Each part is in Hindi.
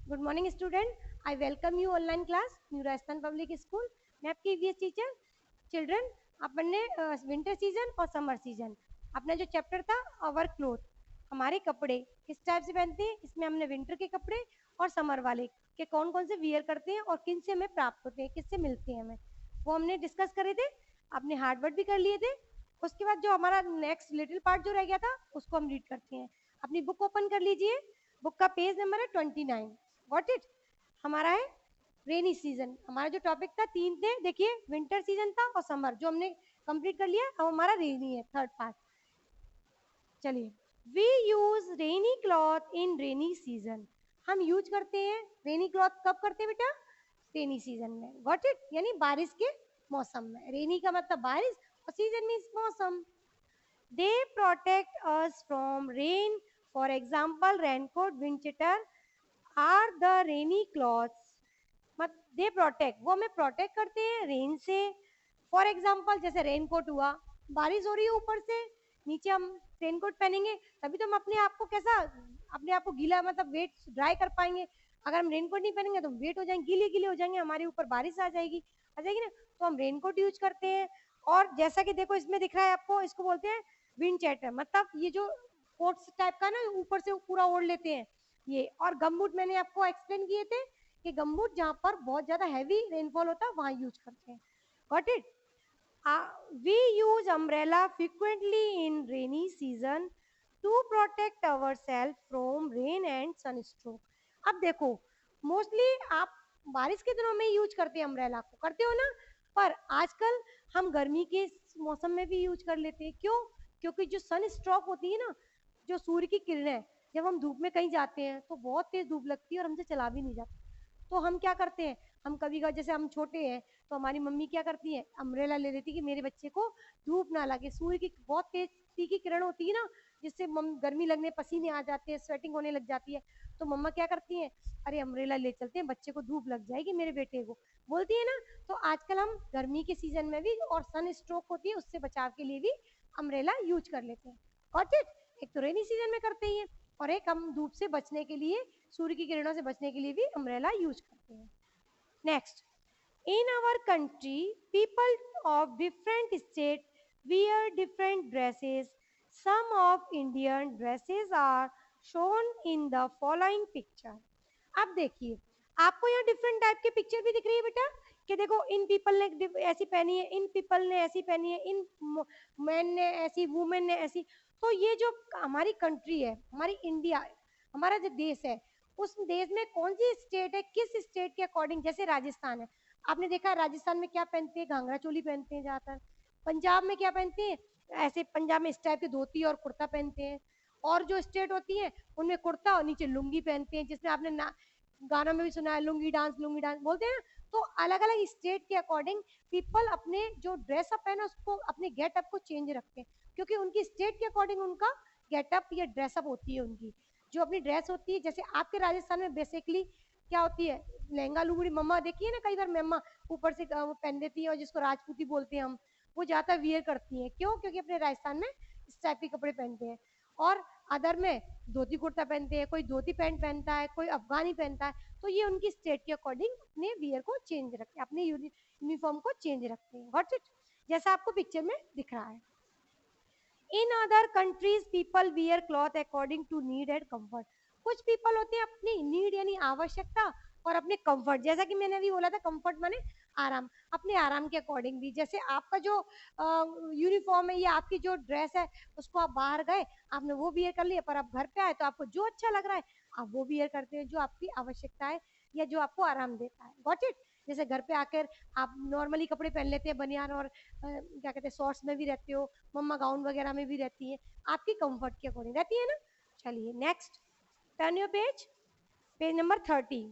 Good morning student, I welcome you online class new Rajasthan public school. मैं आपकी ईवीएस टीचर। चिल्ड्रन, अपन ने विंटर सीजन और समर सीजन अपना जो चैप्टर था अवर क्लोथ, हमारे कपड़े किस टाइप से पहनते हैं, इसमें हमने विंटर के कपड़े और समर वाले के कौन कौन से वियर करते हैं और किन से हमें प्राप्त होते हैं, किससे मिलते हैं हमें, वो हमने डिस्कस करे थे। अपने हार्ड वर्ड भी कर लिए थे। उसके बाद जो हमारा नेक्स्ट लिटिल पार्ट जो रह गया था उसको हम रीड करते हैं। अपनी बुक ओपन कर लीजिए। बुक का पेज नंबर है 29। Got it. हमारा है रेनी सीजन। हमारा जो टॉपिक था तीन थे, देखिए विंटर सीजन था और समर जो हमने कंप्लीट कर लिया। अब हमारा रेनी है थर्ड पार्ट। चलिए, we use rainy cloth in rainy season. हम यूज करते हैं रेनी क्लॉथ कब करते हैं बेटा? रेनी सीजन में। गॉट इट, यानी बारिश के मौसम में। रेनी का मतलब बारिश और सीजन मीन्स मौसम। They protect us from rain. For example raincoat, windcheater are the rainy clothes. मत दे प्रोटेक्ट, वो हमें प्रोटेक्ट करते हैं रेन से। फॉर एग्जाम्पल जैसे रेनकोट हुआ, बारिश हो रही है ऊपर से, नीचे हम रेनकोट पहनेंगे तभी तो हम अपने आप को कैसा, अपने आप को गीला मतलब वेट ड्राई कर पाएंगे। अगर हम रेनकोट नहीं पहनेंगे तो वेट हो जाएंगे, गीले गीले हो जाएंगे, हमारे ऊपर बारिश आ जाएगी ना। तो हम रेनकोट यूज करते हैं। और जैसा कि देखो इसमें दिख रहा है आपको, इसको बोलते हैं विंड चैटर, मतलब ये जो कोट्स टाइप का ना ऊपर से पूरा ओढ़ लेते हैं ये। और गमबूट मैंने आपको एक्सप्लेन किए थे कि गमबूट जहाँ पर बहुत ज्यादा हैवी रेनफॉल होता है वहां यूज करते हैं। Got it. We use umbrella frequently in rainy season to protect ourselves from rain and sunstroke. अब देखो, मोस्टली आप बारिश के दिनों में यूज करते हैं अम्ब्रेला को, करते हो ना। पर आजकल हम गर्मी के मौसम में भी यूज कर लेते हैं। क्यों? क्योंकि जो सन स्ट्रोक होती है ना, जो सूर्य की किरणें, जब हम धूप में कहीं जाते हैं तो बहुत तेज धूप लगती है और हमसे चला भी नहीं जाता। तो हम क्या करते हैं, हम कभी कभी जैसे हम छोटे हैं तो हमारी मम्मी क्या करती है, अम्ब्रेला ले लेती कि मेरे बच्चे को धूप ना लगे। सूर्य की बहुत तेज तीखी किरण होती है ना, जिससे गर्मी लगने, पसीने आ जाते हैं, स्वेटिंग होने लग जाती है। तो मम्मा क्या करती है, अरे अम्ब्रेला ले चलते हैं, बच्चे को धूप लग जाएगी, मेरे बेटे को बोलती है ना। तो आजकल हम गर्मी के सीजन में भी, और सन स्ट्रोक होती है उससे बचाव के लिए भी अम्ब्रेला यूज कर लेते हैं। Got it. एक तो रेनी सीजन में करते ही है, और एक हम धूप से बचने के लिए, सूर्य की किरणों से बचने के लिए भी अम्ब्रेला यूज करते हैं। Next, in our country, people of different states wear different dresses. Some of Indian dresses are shown in the following picture. अब देखिए, आपको यहाँ डिफरेंट टाइप की पिक्चर भी दिख रही है बेटा, कि देखो इन पीपल ने ऐसी पहनी है, इन पीपल ने ऐसी पहनी है, इन मैन ने ऐसी, वुमेन ने ऐसी। तो ये जो हमारी कंट्री है, हमारी इंडिया, हमारा जो देश है, उस देश में कौन सी स्टेट है, किस स्टेट के अकॉर्डिंग, जैसे राजस्थान है, आपने देखा है राजस्थान में क्या पहनते हैं, घाघरा चोली पहनते हैं ज्यादातर। पंजाब में क्या पहनते हैं, ऐसे पंजाब में इस टाइप की धोती और कुर्ता पहनते हैं। और जो स्टेट होती है उनमें कुर्ता और नीचे लुंगी पहनते हैं, जिसमें आपने गानों में भी सुना है, लुंगी डांस बोलते हैं। तो अलग अलग स्टेट के अकॉर्डिंग पीपल अपने जो ड्रेसअप है ना, उसको, अपने गेटअप को चेंज रखते हैं, क्योंकि उनकी स्टेट के अकॉर्डिंग उनका गेटअप या ड्रेसअप होती है उनकी, जो अपनी ड्रेस होती है। जैसे आपके राजस्थान में बेसिकली क्या होती है, लहंगा लुगड़ी, मम्मा देखिए ना, कई बार मम्मा ऊपर से वो पहन देती है, और जिसको राजपूती बोलते हैं हम, वो ज्यादा वियर करती हैं। क्यों? क्योंकि अपने राजस्थान में इस टाइप के कपड़े पहनते हैं। और अदर में धोती कुर्ता पहनते हैं, कोई धोती पैंट पहनता है, कोई अफगानी पहनता है। तो ये उनकी स्टेट के अकॉर्डिंग अपने वियर को चेंज रखते हैं, अपने यूनिफॉर्म को चेंज रखते हैं। व्हाट्स इट, जैसा आपको पिक्चर में दिख रहा है। In other countries people wear cloth according to need and comfort. कुछ पीपल होते हैं अपनी नीड यानी आवश्यकता, और अपने कंफर्ट, जैसा कि मैंने अभी बोला था, कंफर्ट माने आराम, अपने आराम के अकॉर्डिंग भी। जैसे आपका जो यूनिफॉर्म है या आपकी जो ड्रेस है, उसको आप बाहर गए, आपने वो वियर कर लिया, पर आप घर पे आए तो आपको जो अच्छा लग रहा है आप वो वियर करते हैं, जो आपकी आवश्यकता है या जो आपको आराम देता है। Got it. जैसे घर पे आकर आप नॉर्मली कपड़े पहन लेते हैं, बनियान और क्या कहते हैं, शॉर्ट्स में भी रहते हो, मम्मा गाउन वगैरह में भी रहती है, आपकी कंफर्ट के अकॉर्डिंग रहती है ना। चलिए next, turn your page, page number 30।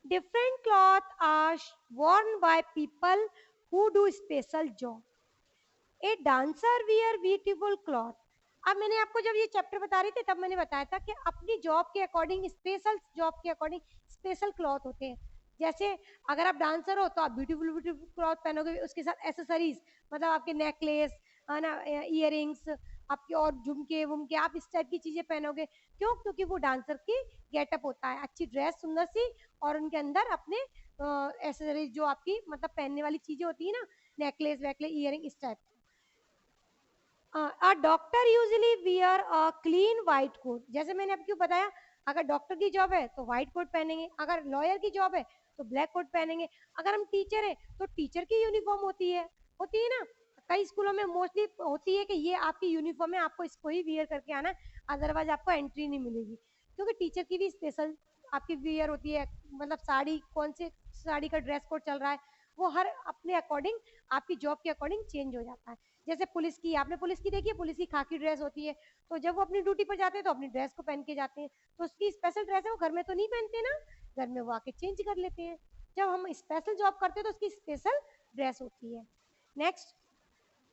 Different cloth are worn by people who do special job. A dancer wear beautiful cloth. अब मैंने आपको जब ये चैप्टर बता रही थी तब मैंने बताया था कि अपनी जॉब के अकॉर्डिंग, स्पेशल जॉब के अकॉर्डिंग स्पेशल क्लॉथ होते हैं। जैसे अगर आप डांसर हो तो आप ब्यूटीफुल ब्यूटीफुल क्लॉथ पहनोगे, उसके साथ एसेसरीज, मतलब आपके नेकलेस है ना, इयर आपके और झुमके वुमके आप इस टाइप की चीजें पहनोगे। क्यों? क्योंकि वो डांसर की गेटअप होता है, अच्छी ड्रेस सुंदर सी, और उनके अंदर अपने एसेसरीज जो आपकी मतलब पहनने वाली चीजें होती है ना, नेकलेस वेकलेस इयरिंग इस type. A doctor usually wear a clean white coat, जैसे मैंने आपको बताया, अगर डॉक्टर की जॉब है तो व्हाइट कोट पहनेंगे, अगर लॉयर की जॉब है तो ब्लैक कोट पहनेंगे, अगर हम टीचर है तो टीचर की यूनिफॉर्म होती है ना। कई स्कूलों में मोस्टली होती है कि ये आपकी यूनिफॉर्म है, आपको इसको ही वियर करके आना है, अदरवाइज आपको एंट्री नहीं मिलेगी। क्योंकि टीचर की भी स्पेशल आपकी वियर होती है, मतलब साड़ी, कौन से साड़ी का ड्रेस कोड चल रहा है, वो हर अपने अकॉर्डिंग आपकी जॉब के अकॉर्डिंग चेंज हो जाता है। जैसे पुलिस की, आपने पुलिस की देखी है, पुलिस की खाकी ड्रेस होती है, तो जब वो अपनी ड्यूटी पर जाते हैं तो अपनी ड्रेस को पहन के जाते हैं, तो उसकी स्पेशल ड्रेस है, वो घर में तो नहीं पहनते ना, घर में वो आके चेंज कर लेते हैं। जब हम स्पेशल जॉब करते हैं तो उसकी स्पेशल ड्रेस होती है। Next,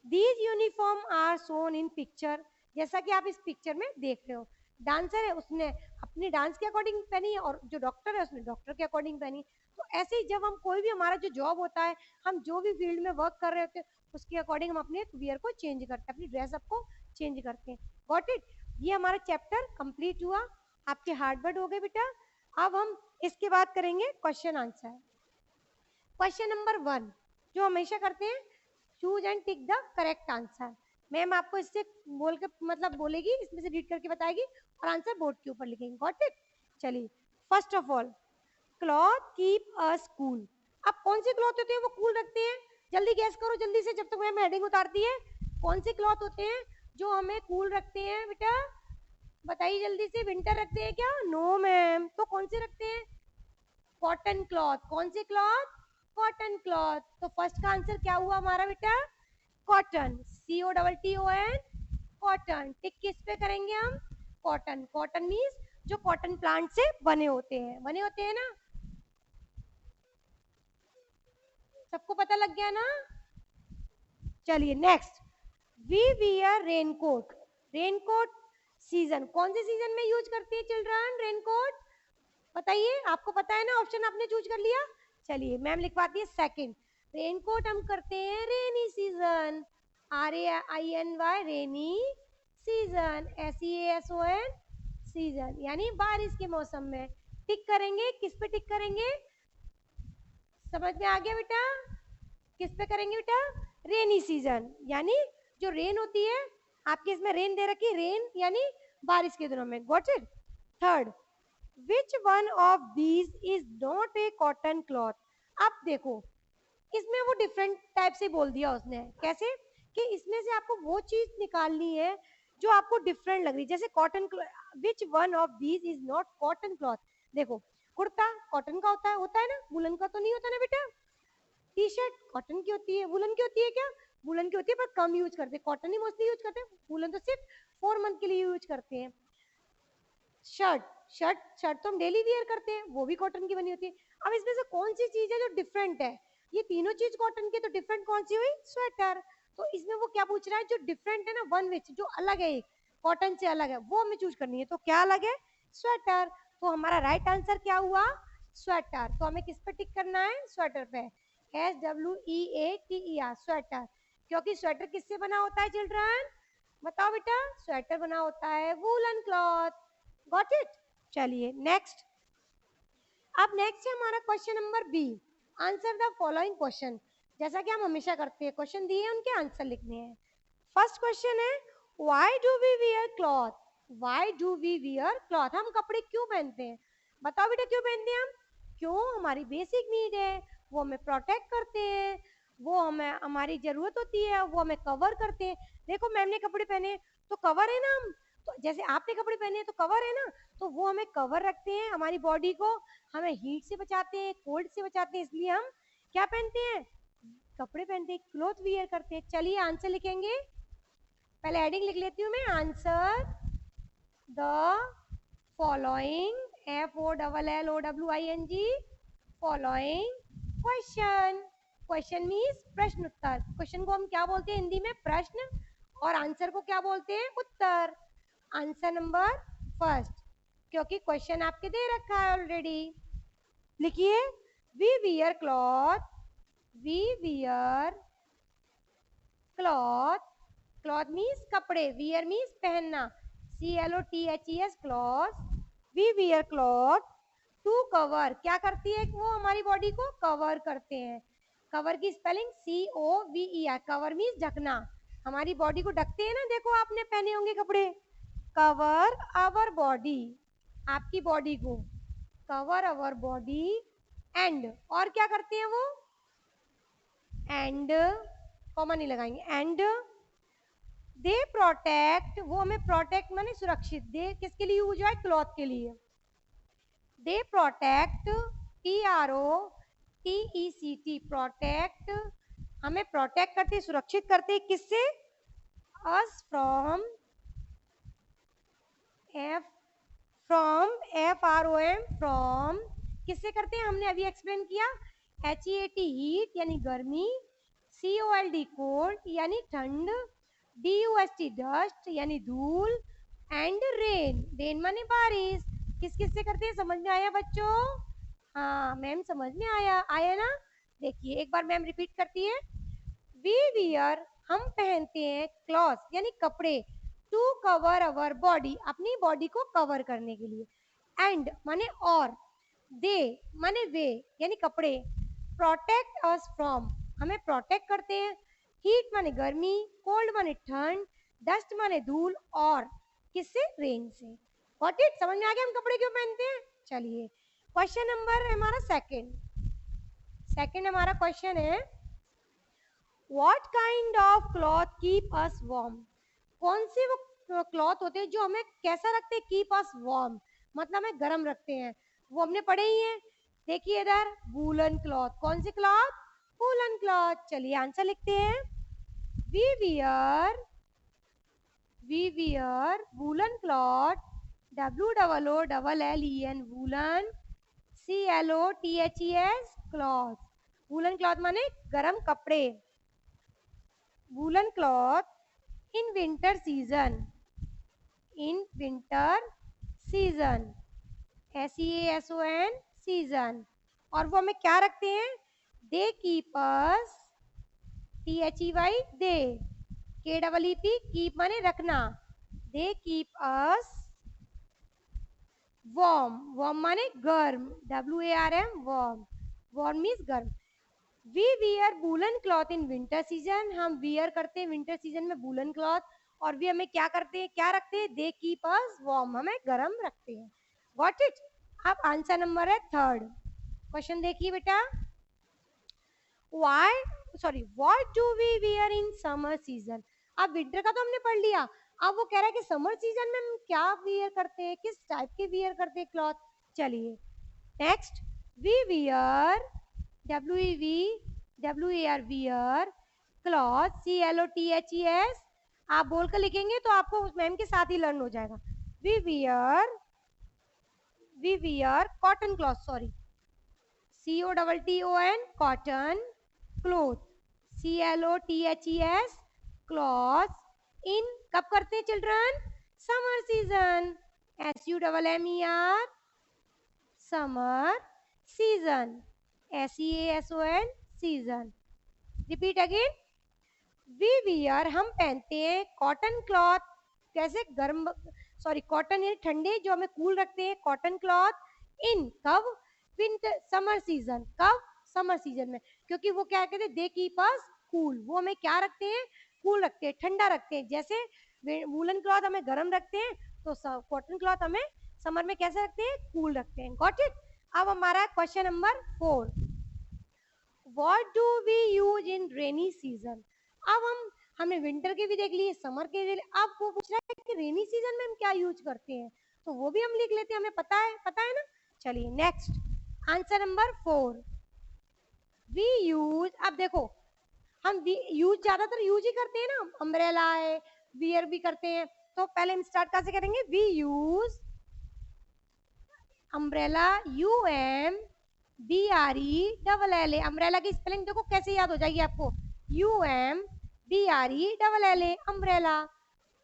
these uniform are shown in picture, जैसा कि आप इस पिक्चर में देख रहे हो, डांसर है उसने अपनी डांस के अकॉर्डिंग पहनी है, और जो डॉक्टर है उसने डॉक्टर के अकॉर्डिंग पहनी। तो ऐसे ही जब हम कोई भी हमारा जो जॉब होता है, हम जो भी फील्ड में वर्क कर रहे होते हैं, उसके अकॉर्डिंग हम अपने वियर को चेंज करते हैं, अपनी ड्रेस आपको चेंज करते हैं। Got it? ये हमारा चैप्टर कंप्लीट हुआ, आपके हार्ड वर्ड हो गए बेटा। अब हम इसके बाद करेंगे क्वेश्चन आंसर। क्वेश्चन नंबर 1 जो हमेशा करते हैं, choose and tick the correct answer. Ma'am आपको इससे बोल के मतलब बोलेगी, इसमें से रीड करके बताएगी और आंसर बोर्ड के ऊपर लिखेंगे। Got it? चलिए, first of all, cloth keep us cool. अब कौन से क्लॉथ होते हैं वो कूल रखते हैं? जल्दी गैस करो जल्दी से, जब तक मैम हेडिंग उतारती है। कौन से क्लॉथ होते हैं जो हमें कूल रखते हैं बेटा? बताइए जल्दी से। विंटर रखते हैं क्या? No ma'am. तो कौन से रखते हैं? Cotton cloth. कौन से क्लॉथ? Cotton cloth. तो फर्स्ट का आंसर क्या हुआ हमारा बेटा? Cotton, COTTON, cotton. टिक किस पे करेंगे हम? कॉटन। कॉटन मीन्स जो कॉटन प्लांट से बने होते हैं ना। सबको पता लग गया ना? चलिए next, we wear raincoat. Raincoat season, कौन से सीजन में यूज करते हैं चिल्ड्रन रेनकोट? बताइए, आपको पता है ना, ऑप्शन आपने चूज कर लिया। चलिए मैम लिखवाती है सेकंड, रेनकोट हम करते हैं rainy season, RAINY rainy season, SEASON season, यानी बारिश के मौसम में। टिक करेंगे, किस पे टिक करेंगे? समझ में आ गया बेटा? किस पे करेंगे बेटा? रेनी सीजन, यानी जो रेन होती है, आपके इसमें रेन दे रखी है, रेन यानी बारिश के दिनों में। Got it? Third, which one of these is not a cotton cloth. अब देखो, इसमें वो डिफरेंट टाइप से बोल दिया उसने। कैसे? कि इसमें से आपको वो चीज निकालनी है जो आपको डिफरेंट लग रही है। जैसे cotton, which one of these is not cotton cloth. देखो, कुर्ता कॉटन का होता है ना, वुलन का तो नहीं होता ना बेटा। टी शर्ट कॉटन की होती है, वुलन की होती है क्या? वुलन की होती है, पर कम यूज करते हैं, कॉटन ही मोस्टली यूज करते हैं, वुलन तो सिर्फ 4 मंथ के लिए यूज करते हैं। शर्ट, शर्ट तो हम डेली वियर करते हैं, वो भी कॉटन की बनी होती है। अब इसमें से कौन सी चीज है जो डिफरेंट है? ये तीनों चीज कॉटन की, तो डिफरेंट कौन सी हुई? स्वेटर। तो इसमें वो क्या पूछ रहा है, जो डिफरेंट है ना, वन विच जो अलग है, एक कॉटन से अलग है, वो हमें चूज करनी है। तो क्या अलग है? स्वेटर। तो हमारा राइट आंसर क्या हुआ? स्वेटर। तो हमें किस पे टिक करना है? स्वेटर पे, SWEATER, स्वेटर। क्योंकि स्वेटर किससे बना होता है चिल्ड्रन? बताओ बेटा। स्वेटर बना होता है वूलन क्लॉथ। Got it? चलिए नेक्स्ट। अब नेक्स्ट है हमारा question number B, answer the following question. जैसा कि हम हमेशा करते हैं, क्वेश्चन दिए उनके आंसर लिखने हैं। फर्स्ट क्वेश्चन है, why do we wear cloth? Why do we wear cloth? हम कपड़े क्यों पहनते हैं? बताओ बेटा, क्यों पहनते हैं हम? क्यों? हमारी बेसिक नीड है, वो हमें प्रोटेक्ट करते हैं, वो हमें, हमारी जरूरत होती है, वो हमें कवर करते हैं। देखो मैम ने कपड़े पहने तो कवर है ना हम, तो जैसे आपने कपड़े पहने तो कवर है ना, तो वो हमें कवर रखते हैं, हमारी बॉडी को हमें हीट से बचाते हैं, कोल्ड से बचाते हैं, इसलिए हम क्या पहनते हैं? कपड़े पहनते हैं, क्लॉथ वियर करते हैं। चलिए आंसर लिखेंगे, पहले हेडिंग लिख लेती हूँ मैं। Answer the following, FOLLOWING, following question. Question means प्रश्न उत्तर। क्वेश्चन को हम क्या बोलते हैं हिंदी में? प्रश्न। और आंसर को क्या बोलते हैं? उत्तर। आंसर नंबर फर्स्ट, क्योंकि क्वेश्चन आपके दे रखा है ऑलरेडी। लिखिए, we wear cloth, we wear cloth cloth means कपड़े, वियर मीन्स पहनना, CLOTHES cloth, we wear cloth to cover, क्या करती है वो हमारी बॉडी को कवर करते हैं। कवर की स्पेलिंग COVER, कवर मीन्स ढकना, हमारी बॉडी को ढकते हैं ना, देखो आपने पहने होंगे कपड़े, कवर आवर बॉडी, आपकी बॉडी को कवर आवर बॉडी, एंड और क्या करते हैं वो, एंड कॉमा नहीं लगाएंगे, एंड दे प्रोटेक्ट, वो हमें प्रोटेक्ट माने सुरक्षित, दे किसके लिए यूज है, क्लॉथ के लिए, दे प्रोटेक्ट, PROTECT, प्रोटेक्ट, हमें प्रोटेक्ट करते, सुरक्षित करते, किससे, अस फ्रॉम, FROM, फ्रॉम, किससे करते हैं, हमने अभी एक्सप्लेन किया, HEAT हीट यानी गर्मी, COLD कोल्ड यानी ठंड, DUST डस्ट यानी धूल, एंड रेन, रेन माने बारिश, किस किस से करते हैं, समझ में आया बच्चों, हाँ मैम समझ में आया, आया ना, देखिए एक बार मैम रिपीट करती है, वी वियर, हम पहनते हैं, क्लॉथ यानी कपड़े, टू कवर अवर बॉडी, अपनी बॉडी को कवर करने के लिए, एंड माने और, दे माने वे यानी कपड़े, प्रोटेक्ट अस फ्रॉम, हमें प्रोटेक्ट करते हैं, हीट माने गर्मी, कोल्ड माने ठंड, डस्ट माने धूल, और किससे, रेन से। गॉट इट, समझ में आ गया हम कपड़े क्यों पहनते हैं। चलिए क्वेश्चन नंबर हमारा सेकंड हमारा क्वेश्चन है, what kind of cloth keep us warm, कौन से वो क्लॉथ होते हैं जो हमें कैसा रखते हैं, कीप अस वार्म मतलब हमें गर्म रखते हैं, वो हमने पढ़े ही हैं, देखिए इधर वूलन क्लॉथ, कौन सी क्लॉथ, वूलन क्लॉथ। चलिए आंसर लिखते हैं, we wear woollen cloth, WOOLLEN woollen, CLOTHES cloth, woollen cloth माने गर्म कपड़े, woollen cloth in winter season, SEASON season, और वो हमें क्या रखते हैं, they keep us, THEY they, KEEP keep माने रखना, they keep us warm, warm माने गर्म, WARM वार्म, वार्म मीन्स गर्म, we wear woollen cloth in winter season, हम वियर करते हैं विंटर सीजन में वूलन क्लॉथ, और भी हमें क्या करते हैं, क्या रखते हैं, दे कीप अस वार्म, हमें गर्म रखते हैं। Got it. अब आंसर नंबर है थर्ड, क्वेश्चन देखिए बेटा, what do we wear in summer season, अब विंटर का तो हमने पढ़ लिया, अब वो कह रहा है कि समर सीजन में हम क्या वियर करते हैं, किस टाइप के वियर करते हैं क्लॉथ। चलिए next, we wear, WEAR wear cloth, CLOTHES, आप बोलकर लिखेंगे तो आपको उस मैम के साथ ही लर्न हो जाएगा, we wear cotton cloth, sorry COTTON cotton, cloth CLOTHES cloth, in कब करते हैं children, summer season, SUMMER summer season, SEASON season. Repeat again, we wear हम पहनते हैं कॉटन क्लॉथ, कैसे गर्म, सॉरी कॉटन यानी ठंडे जो हमें कूल रखते हैं, कॉटन क्लॉथ इन कब, विंटर समर सीजन, कब, समर सीजन में, क्योंकि वो क्या कहते हैं, दे कीप अस कूल, वो हमें क्या रखते हैं, कूल रखते हैं, ठंडा रखते हैं, जैसे वूलन क्लॉथ हमें गर्म रखते हैं, तो कॉटन क्लॉथ हमें समर में कैसे रखते हैं, कूल रखते हैं। Got it. अब हमारा question number 4, what do we use in rainy season, अब हमने विंटर के भी देख लिए, समर के भी, अब वो पूछ रहा है कि रेनी सीजन में हम क्या यूज करते हैं, तो वो भी हम लिख लेते हैं, हमें पता है ना। चलिए next answer number 4, we use, अब देखो हम यूज ज्यादातर यूज ही करते हैं ना, अम्ब्रेला है, वियर भी करते हैं, तो पहले हम स्टार्ट कैसे करेंगे, we use umbrella, UMBRELLA, umbrella की स्पेलिंग देखो कैसे याद हो जाएगी आपको, UMBRELLA अम्ब्रेला,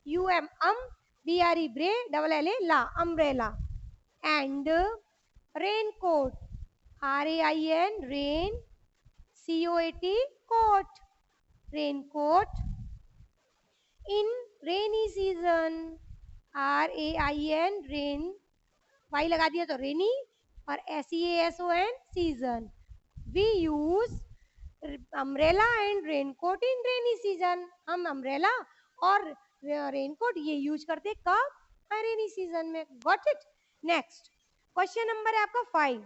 UM BRE ब्रे, LLA ला, umbrella, and raincoat, RAIN rain, COAT coat, raincoat, In rainy season, RAIN, rain, Y लगा दिया तो रेनी, और SEASON, season. We use umbrella and raincoat in rainy season. हम अम्ब्रेला और रेनकोट ये यूज करते कब? रेनी सीजन में. Got it. Next question number है आपका 5.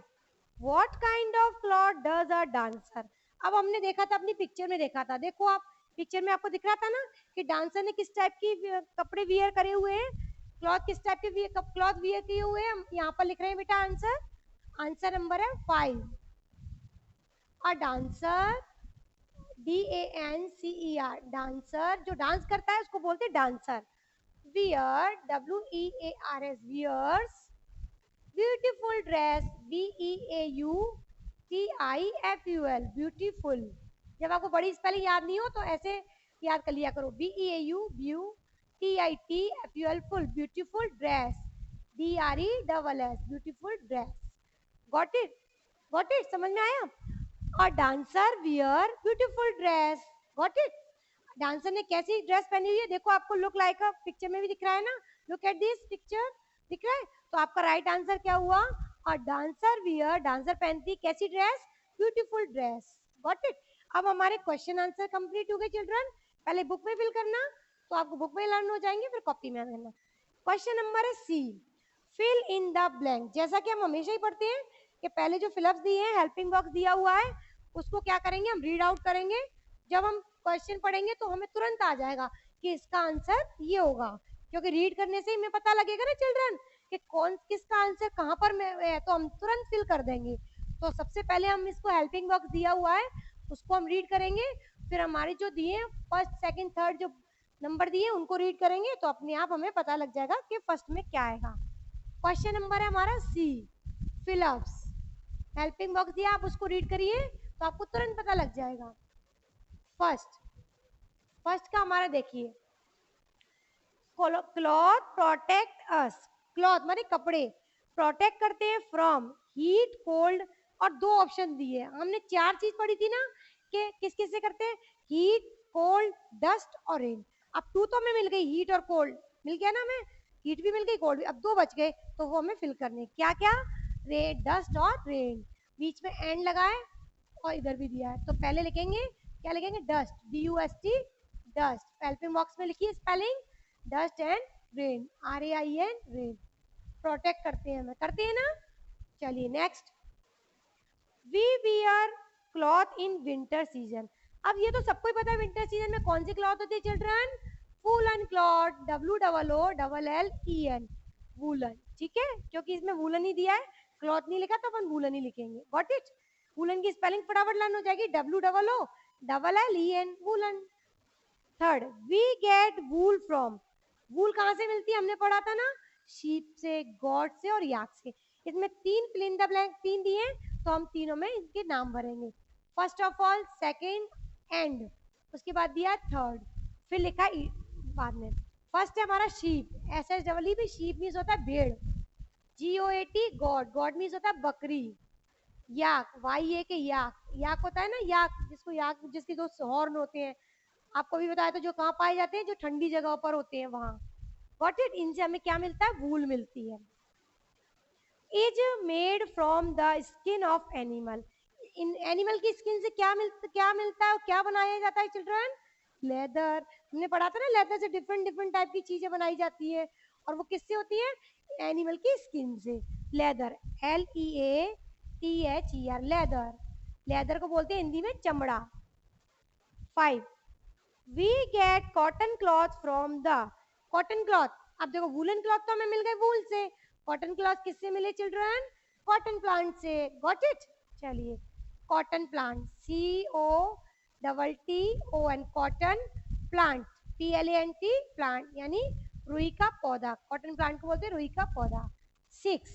What kind of cloth does a dancer? अब हमने देखा था, अपनी पिक्चर में देखा था. देखो आप पिक्चर में आपको दिख रहा था ना कि डांसर ने किस टाइप की कपड़े वियर करे हुए हैं, क्लॉथ किस टाइप के क्लॉथ वियर किए हुए हैं. हम यहाँ पर लिख रहे हैं बेटा आंसर. आंसर नंबर है 5. अ डांसर, DANCER, डांसर, जो डांस करता है उसको बोलते हैं dancer. Wear, WEARS, wears beautiful dress, BEAUTIFUL, beautiful. जब आपको बड़ी स्पेलिंग याद नहीं हो तो ऐसे याद कर लिया करो. BEAU, full, beautiful dress, DRESS, beautiful dress. Got it. Got it, समझ में आया? और dancer wear beautiful dress. Got it. Dancer ने कैसी ड्रेस पहनी हुई है? देखो आपको लुक लाइक अ, पिक्चर में भी दिख रहा है ना. लुक एट दिस पिक्चर, दिख रहा है? तो आपका राइट आंसर क्या हुआ? और डांसर वियर, डांसर पहनती कैसी dress? Beautiful dress. Got it. अब हमारे क्वेश्चन आंसर कंप्लीट हो गए चिल्ड्रन. पहले बुक में फिल करना, तो आपको बुक में लर्न हो जाएंगे, फिर कॉपी में करना. क्वेश्चन नंबर है C. Fill in the blank. जैसा कि हम हमेशा ही पढ़ते हैं कि पहले जो फिलअप्स दिए हैं, हेल्पिंग बॉक्स दिया हुआ है, उसको क्या करेंगे? हम रीड आउट करेंगे. जब हम क्वेश्चन पढ़ेंगे तो हमें तुरंत आ जाएगा कि इसका आंसर ये होगा, क्योंकि रीड करने से ही हमें पता लगेगा ना चिल्ड्रन कि कौन किसका आंसर कहाँ पर है, तो हम तुरंत फिल कर देंगे. तो सबसे पहले हम इसको हेल्पिंग बॉक्स दिया हुआ है उसको हम रीड करेंगे, फिर हमारे जो दिए फर्स्ट सेकंड थर्ड जो नंबर दिए उनको रीड करेंगे, तो अपने आप हमें पता लग जाएगा कि फर्स्ट में क्या आएगा. क्वेश्चन नंबर है हमारा सी. फिलअप्स, हेल्पिंग बॉक्स दिया, आप उसको रीड करिए तो आपको तुरंत पता लग जाएगा. फर्स्ट, फर्स्ट का हमारा देखिए, क्लॉथ प्रोटेक्ट अस. क्लॉथ माने कपड़े, प्रोटेक्ट करते हैं फ्रॉम हीट, कोल्ड, और दो ऑप्शन दिए. हमने चार चीज पढ़ी थी ना कि किस किस से करते हैं? हीट, कोल्ड, डस्ट और रेन. अब टू तो हमें मिल गई, हीट और कोल्ड मिल गया ना हमें, हीट भी मिल गई, कोल्ड भी. अब दो बच गए तो वो हमें फिल करने. क्या क्या? रेन, डस्ट और रेन. बीच में एंड लगा है और इधर भी दिया है, तो पहले लिखेंगे, क्या लिखेंगे? Dust, DUST, dust. Helping box में लिखिए spelling dust and rain, RAIN, rain. Protect करते हैं, हमें करते हैं ना. चलिए next. We wear cloth in winter season. अब ये तो सबको ही पता है विंटर सीजन में कौन सी क्लॉथ होती है children? Woollen cloth, WOOLEN, woollen. ठीक है, क्योंकि इसमें वूलन ही दिया है, क्लॉथ नहीं लिखा तो अपन वूलन ही लिखेंगे. Got it. वूलन की स्पेलिंग फटाफट लर्न हो जाएगी, WOOLLEN, woollen. Third, we get wool from. Wool कहाँ से मिलती है? हमने पढ़ा था ना, शीप से, गॉट से और याक से. इसमें तीन फिल इन द ब्लैंक तीन दिए हैं, तो हम तीनों में इनके नाम भरेंगे. First of all, second, and, उसके बाद दिया थर्ड, फिर लिखा बाद में. फर्स्ट है हमारा शीप, SHEE भी, शीप मीन्स होता है भेड़. GOAT, गॉड, गॉड मीन्स होता है बकरी. याक, YAK, याक, याक होता है ना, याक जिसको, याक जिसके दो हॉर्न होते हैं. आपको भी बताया था, जो कहाँ पाए जाते हैं? जो ठंडी जगह पर होते हैं वहां. Got it. इनसे हमें क्या मिलता है? वूल मिलती है. Is made from the skin of animal. In animal की स्किन से क्या मिलता है और क्या बनाया जाता है चिल्ड्रन? लेदर. हमने पढ़ा था ना, लेदर से डिफरेंट डिफरेंट टाइप की चीजें बनाई जाती है, और वो किससे होती है? एनिमल की स्किन से. Leather, LEATHER, leather. लेदर को बोलते हैं हिंदी में चमड़ा. 5, we get cotton cloth from the. Cotton cloth, अब देखो वूलन क्लॉथ तो हमें मिल गए वूल से, कॉटन क्लॉथ किससे मिले चिल्ड्रन? कॉटन प्लांट से. Got it. चलिए, cotton plant, COTTON, cotton plant, PLANT, plant यानी रुई का पौधा. कॉटन प्लांट को बोलते हैं रुई का पौधा. 6,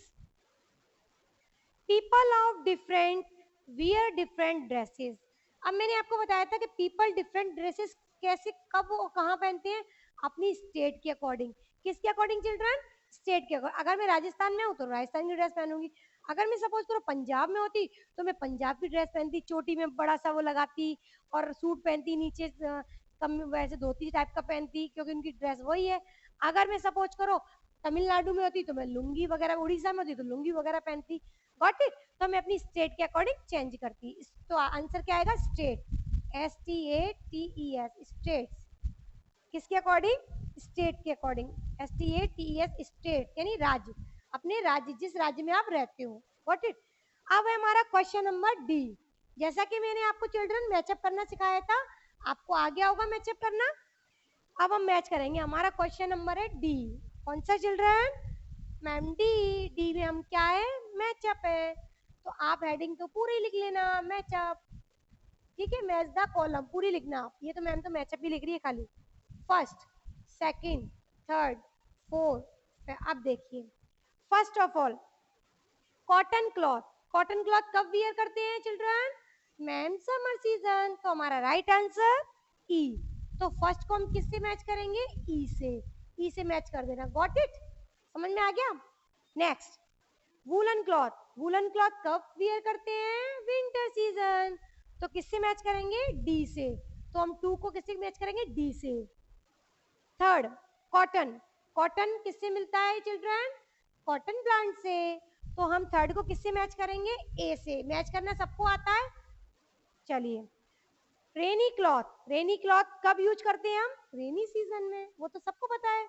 people of different wear different dresses. अब मैंने आपको बताया था कि पीपल डिफरेंट ड्रेसेस कैसे, कब और कहाँ पहनते हैं? अपनी स्टेट के अकॉर्डिंग. किसके अकॉर्डिंग चिल्ड्रन? स्टेट के अकॉर्डिंग. अगर मैं राजस्थान में हूँ तो राजस्थान की ड्रेस पहनूंगी. अगर मैं सपोज करो पंजाब में होती तो मैं पंजाब की ड्रेस पहनती, चोटी में बड़ा सा वो लगाती और सूट पहनती, नीचे कम वैसे धोती टाइप का पहनती क्योंकि उनकी ड्रेस वही है। अगर मैं सपोज करो तमिलनाडु में होती तो मैं लुंगी वगैरह, उड़ीसा में होती तो लुंगी वगैरह पहनती। Got it? तो मैं अपनी स्टेट के अकॉर्डिंग चेंज करती। तो आंसर क्या आएगा? State, STATES, states. किसके अकॉर्डिंग? स्टेट के अकॉर्डिंग, STATES, स्टेट यानी राज्य, अपने राज्य, जिस राज्य में आप रहते हो। Got it? अब है हमारा क्वेश्चन नंबर डी। जैसा कि मैंने आपको चिल्ड्रन मैचअप करना सिखाया था, आपको आ गया होगा मैचअप करना। अब हम मैच करेंगे। हमारा क्वेश्चन नंबर है डी। कौन सा चिल्ड्रन? Ma'am D. डी में हम क्या है? मैचअप है। तो आप हेडिंग तो पूरी लिख लेना, मैचअप। ठीक है, मैच द कॉलम पूरी लिखना आप। ये तो मैम तो मैचअप ही लिख रही है खाली। First, second, third, fourth. अब देखिए, first of all cotton cloth. Cotton cloth कब वियर करते हैं चिल्ड्रन? Ma'am summer season. तो हमारा राइट आंसर ई। तो फर्स्ट को हम किससे मैच करेंगे? ई से। ई से मैच कर देना। Got it? समझ में आ गया? Next, woollen cloth. Woollen cloth कब वियर करते हैं? Winter season. तो किससे मैच करेंगे? डी से। तो हम टू को किससे मैच करेंगे? डी से। Third, cotton. कॉटन किससे मिलता है चिल्ड्रन? कॉटन प्लांट से। तो हम थर्ड को किससे मैच करेंगे? ए से। मैच करना सबको आता है? चलिए, रेनी क्लॉथ। रेनी क्लॉथ कब यूज करते हैं हम? रेनी सीजन में, वो तो सबको पता है।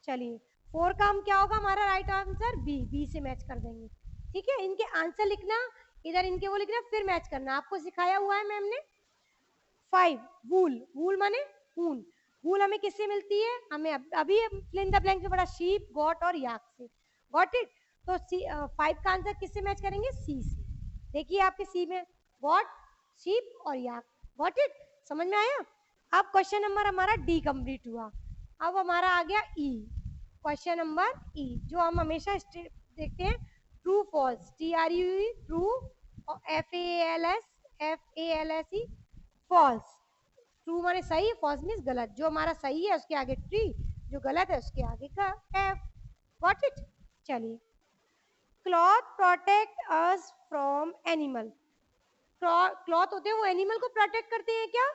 चलिए, फोर का हम क्या होगा हमारा राइट आंसर? बी। बी से मैच कर देंगे। ठीक है, इनके आंसर लिखना, इधर इनके वो लिखना, फिर मैच करना, आपको सिखाया हुआ है मैम ने। 5, वूल। वूल माने ऊन। वूल हमें किससे मिलती है? हमें अभी फिल इन द ब्लैंक में पढ़ा, शीप, गॉट और याक से। Got it? तो 5 का आंसर किससे मैच करेंगे? सी से। देखिए आपके सी में गॉट, शीप और याक। Got it? समझ में आया? अब क्वेश्चन नंबर हमारा डी कंप्लीट हुआ। अब हमारा आ गया ई। क्वेश्चन नंबर ई, जो हम हमेशा देखते हैं, ट्रू फॉल्स। TRU ट्रू और FALS फॉल्स। ट्रू माने सही, फॉल्स मीन्स गलत। जो हमारा सही है उसके आगे ट्री, जो गलत है उसके आगे का एफ। Got it? चलिए, cloth protect us from animal. Cloth होते हैं वो एनिमल को प्रोटेक्ट करते हैं क्या?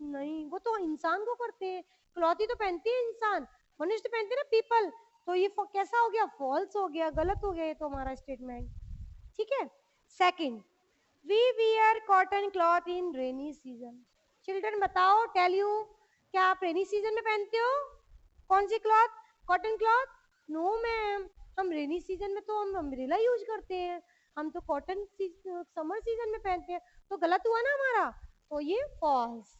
नहीं, वो तो इंसान को करते हैं। क्लॉथ ही तो पहनते हैं इंसान, मनुष्य तो पहनते हैं ना, पीपल। तो ये कैसा हो गया? फॉल्स हो गया, गलत हो गया ये तो हमारा स्टेटमेंट। ठीक है, second, we wear cotton cloth in rainy season. Children बताओ, टेल यू, क्या आप रेनी सीजन में पहनते हो कौन सी cloth? Cotton cloth? No ma'am, हम रेनी सीजन में तो हम अम्ब्रेला यूज करते हैं, हम तो कॉटन समर सीजन में पहनते हैं। तो गलत हुआ ना हमारा, तो ये फॉल्स।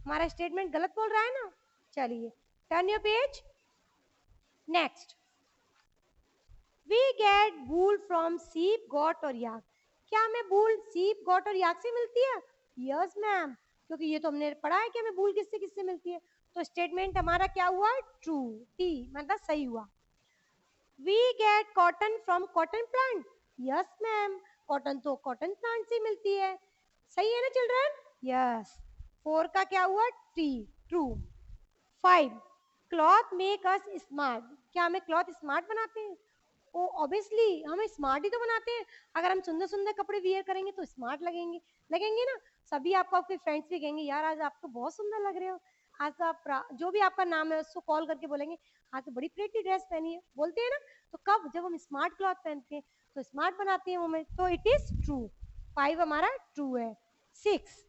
हमारा स्टेटमेंट गलत बोल रहा है ना। चलिए, turn your page. Next, we get wool from sheep, goat और याक। क्या हमें वूल सीप, गॉट और याक से मिलती है? यस मैम, क्योंकि ये तो हमने पढ़ा है कि हमें वूल किससे किससे मिलती है। तो स्टेटमेंट हमारा क्या हुआ? ट्रू। टी मतलब सही हुआ। We get cotton from cotton plant. Yes ma'am, cotton तो कॉटन प्लांट से मिलती है। सही है ना चिल्ड्रन? यस। 4 का क्या हुआ? T, true. 5, cloth make us smart. क्या हमें क्लॉथ स्मार्ट बनाते हैं? ओ ऑब्वियसली, हमें स्मार्ट ही तो बनाते हैं। अगर हम सुंदर सुंदर कपड़े वियर करेंगे तो स्मार्ट लगेंगे, लगेंगे ना। सभी आपको, आपके फ्रेंड्स भी कहेंगे यार आज आप तो बहुत सुंदर लग रहे हो, आज तो आप जो भी आपका नाम है उसको कॉल करके बोलेंगे आज तो बड़ी प्रेटी ड्रेस पहनी है, बोलते हैं ना। तो कब? जब हम स्मार्ट क्लॉथ पहनते हैं तो स्मार्ट बनाते हैं हमें। तो इट इज ट्रू। 5 हमारा ट्रू है। 6,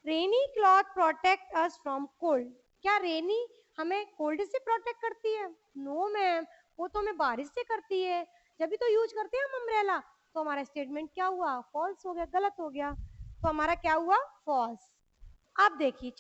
rainy cloth protect us from cold. क्या रेनी हमें कोल्ड से प्रोटेक्ट करती है? नो मैम, वो तो हमें बारिश से करती है, जब भी तो यूज करते हैं हम अम्ब्रेला। तो हमारा स्टेटमेंट क्या हुआ? फॉल्स हो गया, गलत हो गया। तो हमारा क्या हुआ? फॉल्स। अब देखिए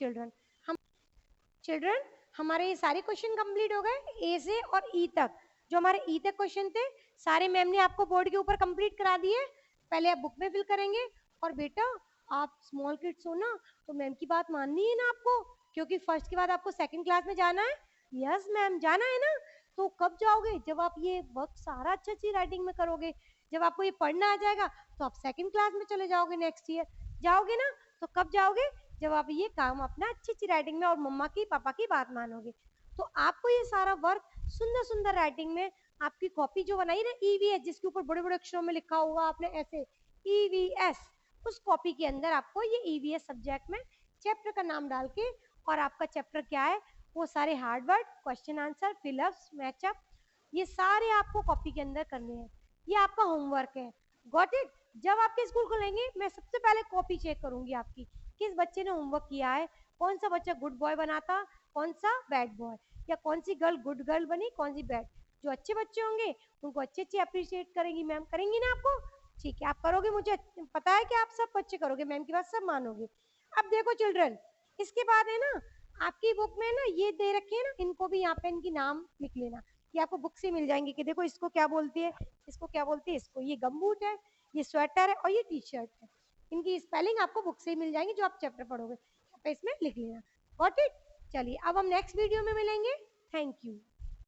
चिल्ड्रन हमारे ये सारे क्वेश्चन कंप्लीट हो गए ए से और ई तक। जो हमारे ई तक क्वेश्चन थे सारे मैम ने आपको बोर्ड के ऊपर कंप्लीट करा दिए। पहले आप बुक में फिल करेंगे। और बेटा आप स्मॉल किड्स हो ना, तो मैम की बात माननी है ना आपको, क्योंकि फर्स्ट के बाद आपको सेकंड क्लास में जाना है। यस मैम, जाना है ना। तो कब जाओगे? जब आप ये वर्क सारा अच्छी राइटिंग में करोगे, जब आपको ये पढ़ना आ जाएगा तो आप सेकंड क्लास में चले जाओगे, नेक्स्ट ईयर जाओगे ना। तो कब जाओगे? जब आप ये काम अपना अच्छी राइटिंग में और मम्मा की पापा की बात मानोगे। तो आपको ये सारा वर्क सुंदर सुंदर राइटिंग में, आपकी कॉपी जो बनाई ना EVS, जिसके ऊपर बड़े बड़े अक्षरों में लिखा होगा आपने ऐसे EVS, उस कॉपी के अंदर आपको ये EVS सब्जेक्ट में चैप्टर का नाम डाल के, और आपका चैप्टर क्या है वो सारे hard word, question answer, fill ups, match up, ये सारे आपको कॉपी के अंदर करने हैं। ये आपका होमवर्क है। Got it? जब आपके स्कूल खुलेंगे मैं सबसे पहले कॉपी चेक करूंगी आपकी, किस बच्चे ने होमवर्क किया है, कौन सा बच्चा गुड बॉय बना था, कौन सा बैड बॉय, या कौन सी गर्ल गुड गर्ल बनी, कौन सी बैड। जो अच्छे बच्चे होंगे उनको अच्छे अच्छे अप्रिशिएट करेंगी मैम, करेंगी ना आपको? ठीक है, आप करोगे, मुझे पता है कि आप सब बच्चे करोगे, मैम की बात सब मानोगे। अब देखो चिल्ड्रन, इसके बाद है ना आपकी बुक में ना ये दे रखे हैं ना, इनको भी यहाँ पे इनकी नाम लिख लेना, ये आपको बुक से मिल जाएंगे कि देखो इसको क्या बोलती है, इसको क्या बोलती है, इसको ये गमबूट है, ये स्वेटर है और ये टी शर्ट है। इनकी स्पेलिंग आपको बुक से ही मिल जाएंगी जो आप चैप्टर पढ़ोगे, यहाँ पे इसमें लिख लेना। Got it? चलिए अब हम नेक्स्ट वीडियो में मिलेंगे। Thank you.